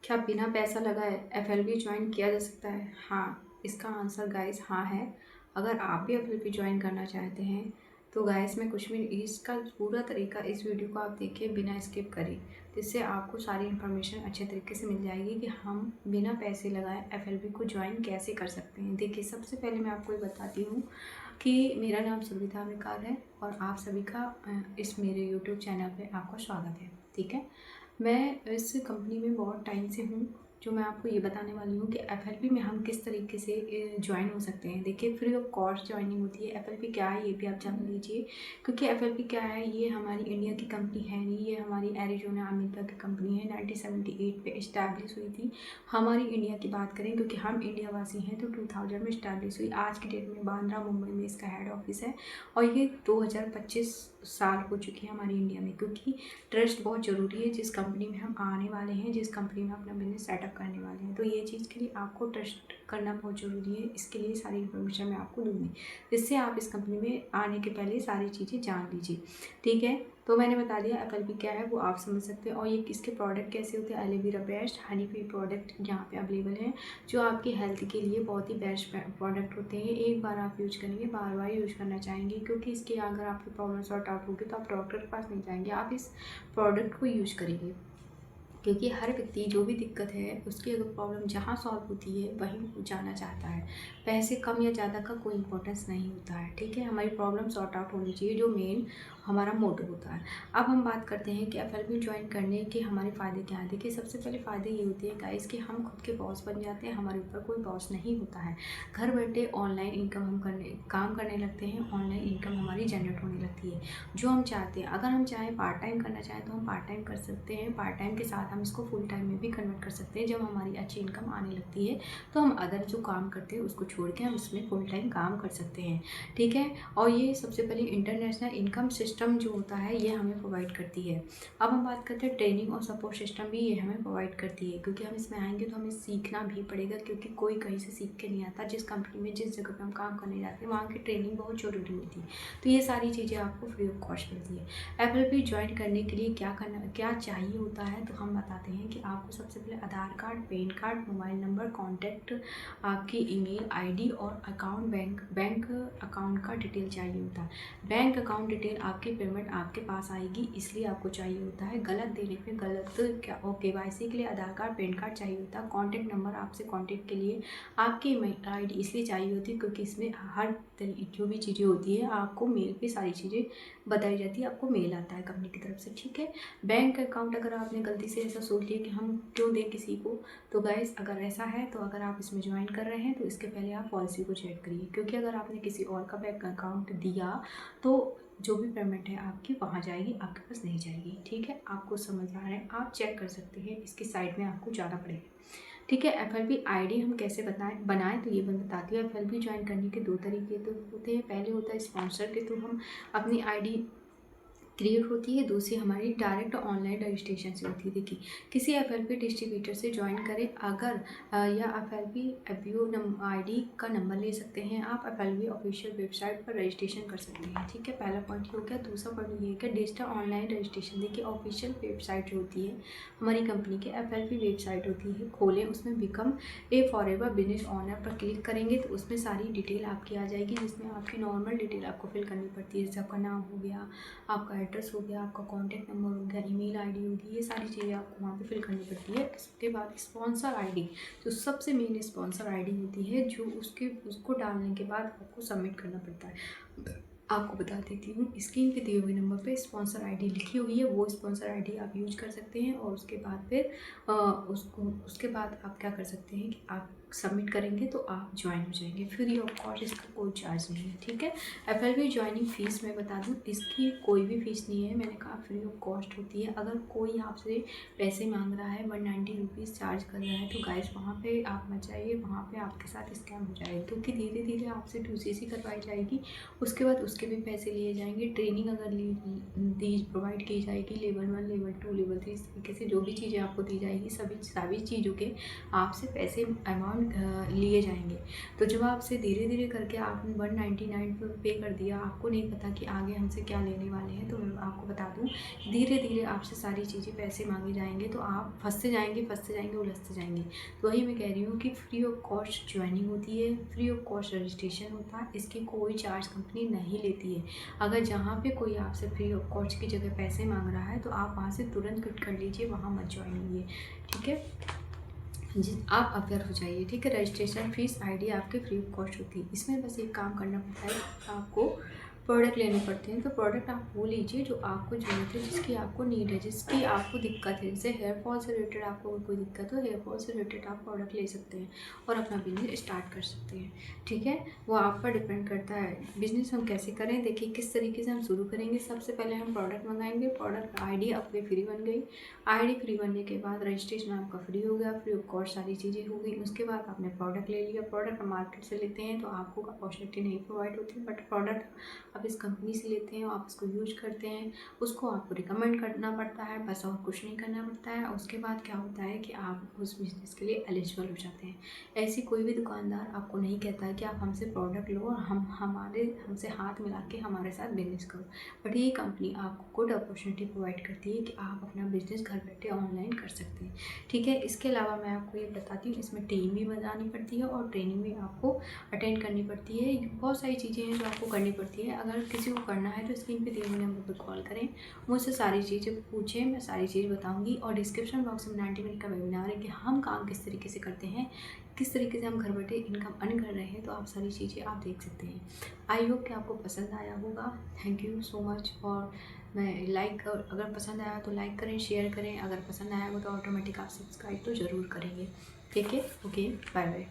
क्या बिना पैसा लगाए एफएलपी ज्वाइन किया जा सकता है? हाँ, इसका आंसर गाइस हाँ है। अगर आप भी एफएलपी ज्वाइन करना चाहते हैं तो गाइस मैं कुछ भी इसका पूरा तरीका इस वीडियो को आप देखिए बिना स्किप करें, जिससे आपको सारी इन्फॉर्मेशन अच्छे तरीके से मिल जाएगी कि हम बिना पैसे लगाए एफएलपी को ज्वाइन कैसे कर सकते हैं। देखिए, सबसे पहले मैं आपको ये बताती हूँ कि मेरा नाम सुविधा बेकार है और आप सभी का इस मेरे यूट्यूब चैनल पे आपका स्वागत है। ठीक है, मैं इस कंपनी में बहुत टाइम से हूँ। जो मैं आपको ये बताने वाली हूँ कि एफएलपी में हम किस तरीके से ज्वाइन हो सकते हैं। देखिए, फ्री ऑफ कॉस्ट ज्वाइनिंग होती है। एफएलपी क्या है ये भी आप जान लीजिए, क्योंकि एफएलपी क्या है, ये हमारी इंडिया की कंपनी है नहीं, ये हमारी एरिजोना अमेरिका की कंपनी है। 1978 पे इस्टेब्लिश हुई थी। हमारी इंडिया की बात करें, क्योंकि हम इंडिया वासी हैं, तो 2000 में इस्टेब्लिश हुई। आज की डेट में बांद्रा मुंबई में इसका हेड ऑफिस है और ये 2025 साल हो चुकी है हमारी इंडिया में, क्योंकि ट्रस्ट बहुत ज़रूरी है। जिस कंपनी में हम आने वाले हैं, जिस कंपनी में अपना बिजनेस सेटअप करने वाले हैं, तो ये चीज़ के लिए आपको ट्रस्ट करना बहुत ज़रूरी है। इसके लिए सारी इन्फॉर्मेशन मैं आपको दूँगी, जिससे आप इस कंपनी में आने के पहले सारी चीज़ें जान लीजिए। ठीक है, तो मैंने बता दिया एफएलपी क्या है, वो आप समझ सकते हैं। और ये इसके प्रोडक्ट कैसे होते हैं। Aloe vera best Honey free product यहाँ पे अवेलेबल है, जो आपकी हेल्थ के लिए बहुत ही बेस्ट प्रोडक्ट होते हैं। एक बार आप यूज करेंगे, बार बार यूज करना चाहेंगे, क्योंकि इसके अगर आपकी प्रॉब्लम सॉर्ट आउट होगी तो आप डॉक्टर के पास नहीं जाएंगे, आप इस प्रोडक्ट को यूज करेंगे। क्योंकि हर व्यक्ति जो भी दिक्कत है उसकी अगर प्रॉब्लम जहाँ सॉल्व होती है वहीं वो जाना चाहता है। पैसे कम या ज़्यादा का कोई इंपॉर्टेंस नहीं होता है। ठीक है, हमारी प्रॉब्लम सॉर्ट आउट होनी चाहिए, जो मेन हमारा मोटो होता है। अब हम बात करते हैं कि एफएलपी ज्वाइन करने के हमारे फ़ायदे क्या हैं। देखिए, सबसे पहले फ़ायदे ये होते हैं गाइस कि हम खुद के बॉस बन जाते हैं, हमारे ऊपर कोई बॉस नहीं होता है। घर बैठे ऑनलाइन इनकम हम काम करने लगते हैं, ऑनलाइन इनकम हमारी जनरेट होने लगती है जो हम चाहते हैं। अगर हम चाहें पार्ट टाइम करना चाहें तो हम पार्ट टाइम कर सकते हैं। पार्ट टाइम के साथ हम इसको फुल टाइम में भी कन्वर्ट कर सकते हैं। जब हमारी अच्छी इनकम आने लगती है तो हम अदर जो काम करते हैं उसको छोड़ के हम इसमें फुल टाइम काम कर सकते हैं। ठीक है, और ये सबसे पहले इंटरनेशनल इनकम सिस्टम जो होता है ये हमें प्रोवाइड करती है। अब हम बात करते हैं ट्रेनिंग और सपोर्ट सिस्टम भी ये हमें प्रोवाइड करती है, क्योंकि हम इसमें आएंगे तो हमें सीखना भी पड़ेगा, क्योंकि कोई कहीं से सीख के नहीं आता। जिस कंपनी में जिस जगह पर हम काम करने जाते हैं वहाँ की ट्रेनिंग बहुत ज़रूरी होती है। तो ये सारी चीज़ें आपको फ्री ऑफ कॉस्ट मिलती है। एफएलपी ज्वाइन करने के लिए क्या चाहिए होता है, तो हम बताते हैं कि आपको सबसे पहले Aadhaar card, PAN card, mobile number, contact, आपकी ईमेल आईडी और अकाउंट बैंक अकाउंट का डिटेल चाहिए होता है। बैंक अकाउंट डिटेल आपकी पेमेंट आपके पास आएगी, इसलिए आपको चाहिए होता है। गलत देने पे गलत क्या और केवाईसी के लिए आधार कार्ड, पैन कार्ड चाहिए होता है। कॉन्टैक्ट नंबर आपसे कॉन्टैक्ट के लिए आपकी ईमेल आईडी इसलिए चाहिए होती है, क्योंकि इसमें हर जो भी चीज़ें होती है आपको मेल पे सारी चीज़ें बताई जाती है, आपको मेल आता है कंपनी की तरफ से। ठीक है, बैंक अकाउंट अगर आपने गलती से ऐसा सोच लिया कि हम क्यों दें किसी को, तो गाइस अगर ऐसा है तो अगर आप इसमें ज्वाइन कर रहे हैं तो इसके पहले आप पॉलिसी को चेक करिए, क्योंकि अगर आपने किसी और का बैंक अकाउंट दिया तो जो भी पेमेंट है आपकी वहाँ जाएगी, आपके पास नहीं जाएगी। ठीक है, आपको समझ आ रहा है, आप चेक कर सकते हैं, इसकी साइड में आपको जाना पड़ेगा। ठीक है, एफएलपी आईडी हम कैसे बनाएं, तो ये मैं बताती हूँ। एफएलपी ज्वाइन करने के दो तरीके तो होते हैं। पहले होता है स्पॉन्सर के थ्रू हम अपनी आईडी क्रिएट होती है, दूसरी हमारी डायरेक्ट ऑनलाइन रजिस्ट्रेशन से होती है। देखिए, किसी एफएलपी डिस्ट्रीब्यूटर से ज्वाइन करें अगर या एफएलपी एफबीओ आईडी का नंबर ले सकते हैं आप। एफएलपी ऑफिशियल वेबसाइट पर रजिस्ट्रेशन कर सकते हैं। ठीक है, पहला पॉइंट हो गया। दूसरा पॉइंट ये है कि डिजिटल ऑनलाइन रजिस्ट्रेशन। देखिए, ऑफिशियल वेबसाइट जो होती है हमारी कंपनी की एफएलपी वेबसाइट होती है, खोलें, उसमें become a forever business honour पर क्लिक करेंगे तो उसमें सारी डिटेल आपकी आ जाएगी, जिसमें आपकी नॉर्मल डिटेल आपको फिल करनी पड़ती है। जैसे आपका नाम हो गया, आपका एड्रेस हो गया, आपका कॉन्टैक्ट नंबर हो गया, ईमेल आईडी होगी, ये सारी चीज़ें आपको वहाँ पे फिल करनी पड़ती है। इसके बाद स्पॉन्सर आईडी, जो सबसे मेन स्पॉन्सर आईडी होती है, जो उसको डालने के बाद आपको सबमिट करना पड़ता है। आपको बता देती हूँ, स्क्रीन पे दिए हुए नंबर पे स्पॉन्सर आईडी लिखी हुई है, वो स्पॉन्सर आईडी आप यूज कर सकते हैं। और उसके बाद फिर उसके बाद आप क्या कर सकते हैं कि आप सबमिट करेंगे तो आप ज्वाइन हो जाएंगे फ्री ऑफ कॉस्ट, इसका कोई चार्ज नहीं है। ठीक है, एफएलपी ज्वाइनिंग फ़ीस मैं बता दूं, इसकी कोई भी फ़ीस नहीं है। मैंने कहा फ्री ऑफ कॉस्ट होती है। अगर कोई आपसे पैसे मांग रहा है, 190 रुपीज़ चार्ज कर रहा है, तो गाइस वहाँ पे आप मत जाइए, वहाँ पे आपके साथ स्कैम हो जाएगा, क्योंकि धीरे धीरे आपसे यूसीसी करवाई जाएगी, उसके बाद उसके भी पैसे लिए जाएंगे। ट्रेनिंग अगर दी प्रोवाइड की जाएगी, लेवल 1, लेवल 2, लेवल 3, इस तरीके से जो भी चीज़ें आपको दी जाएगी, सभी चीज़ों के आपसे पैसे अमाउंट लिए जाएंगे। तो जब आपसे धीरे धीरे करके आपने 199 पे कर दिया, आपको नहीं पता कि आगे हमसे क्या लेने वाले हैं, तो मैं आपको बता दूं धीरे धीरे आपसे सारी चीज़ें पैसे मांगे जाएंगे, तो आप फंसते जाएंगे, उलझते जाएंगे। तो वही मैं कह रही हूँ कि फ्री ऑफ कॉस्ट ज्वाइनिंग होती है, फ्री ऑफ कॉस्ट रजिस्ट्रेशन होता है, इसकी कोई चार्ज कंपनी नहीं लेती है। अगर जहाँ पे कोई आपसे फ्री ऑफ कॉस्ट की जगह पैसे मांग रहा है तो आप वहाँ से तुरंत क्विट कर लीजिए, वहाँ मत ज्वाइन होइए, ठीक है जी। आप अवेयर हो जाइए, ठीक है। रजिस्ट्रेशन फीस आईडी आपके फ्री ऑफ कॉस्ट होती है। इसमें बस एक काम करना पड़ता है, आपको प्रोडक्ट लेने पड़ते हैं। तो प्रोडक्ट आप वो लीजिए जो आपको ज़रूरत है, जिसकी आपको नीड है, जिसकी आपको दिक्कत है। जैसे हेयर फॉल से रिलेटेड आपको कोई दिक्कत हो, हेयर फॉल से रिलेटेड आप प्रोडक्ट ले सकते हैं और अपना बिजनेस स्टार्ट कर सकते हैं, ठीक है। वो आप पर डिपेंड करता है बिजनेस हम कैसे करें। देखिए किस तरीके से हम शुरू करेंगे। सबसे पहले हम प्रोडक्ट मंगाएंगे, प्रोडक्ट आईडी आपकी फ्री बन गई, आईडी फ्री बनने के बाद रजिस्ट्रेशन आपका फ्री हो गया, फ्री ऑफ कॉस्ट सारी चीज़ें हो गई। उसके बाद आपने प्रोडक्ट ले लिया। प्रोडक्ट मार्केट से लेते हैं तो आपको अपॉर्चुनिटी नहीं प्रोवाइड होती, बट प्रोडक्ट आप इस कंपनी से लेते हैं, आप उसको यूज करते हैं, उसको आपको रिकमेंड करना पड़ता है, बस और कुछ नहीं करना पड़ता है। उसके बाद क्या होता है कि आप उस बिज़नेस के लिए एलिजिबल हो जाते हैं। ऐसी कोई भी दुकानदार आपको नहीं कहता है कि आप हमसे प्रोडक्ट लो और हमसे हाथ मिला के हमारे साथ बिजनेस करो, बट ये कंपनी आपको गुड अपॉर्चुनिटी प्रोवाइड करती है कि आप अपना बिजनेस घर बैठे ऑनलाइन कर सकते हैं, ठीक है। इसके अलावा मैं आपको ये बताती हूँ, इसमें टीम भी बनानी पड़ती है और ट्रेनिंग भी आपको अटेंड करनी पड़ती है। बहुत सारी चीज़ें हैं जो आपको करनी पड़ती है। अगर किसी को करना है तो स्क्रीन पे दिए हुए नंबर पर कॉल करें, मुझसे सारी चीज़ें पूछें, मैं सारी चीज़ बताऊँगी। और डिस्क्रिप्शन बॉक्स में 90 मिनट का वेबिनार है कि हम काम किस तरीके से करते हैं, किस तरीके से हम घर बैठे इनकम अर्न कर रहे हैं, तो आप सारी चीज़ें आप देख सकते हैं। आई होप कि आपको पसंद आया होगा। Thank you so much. और मैं लाइक, अगर पसंद आया तो लाइक करें, शेयर करें। अगर पसंद आया हो तो ऑटोमेटिक आप सब्सक्राइब तो ज़रूर करेंगे, ठीक है। Okay, bye bye.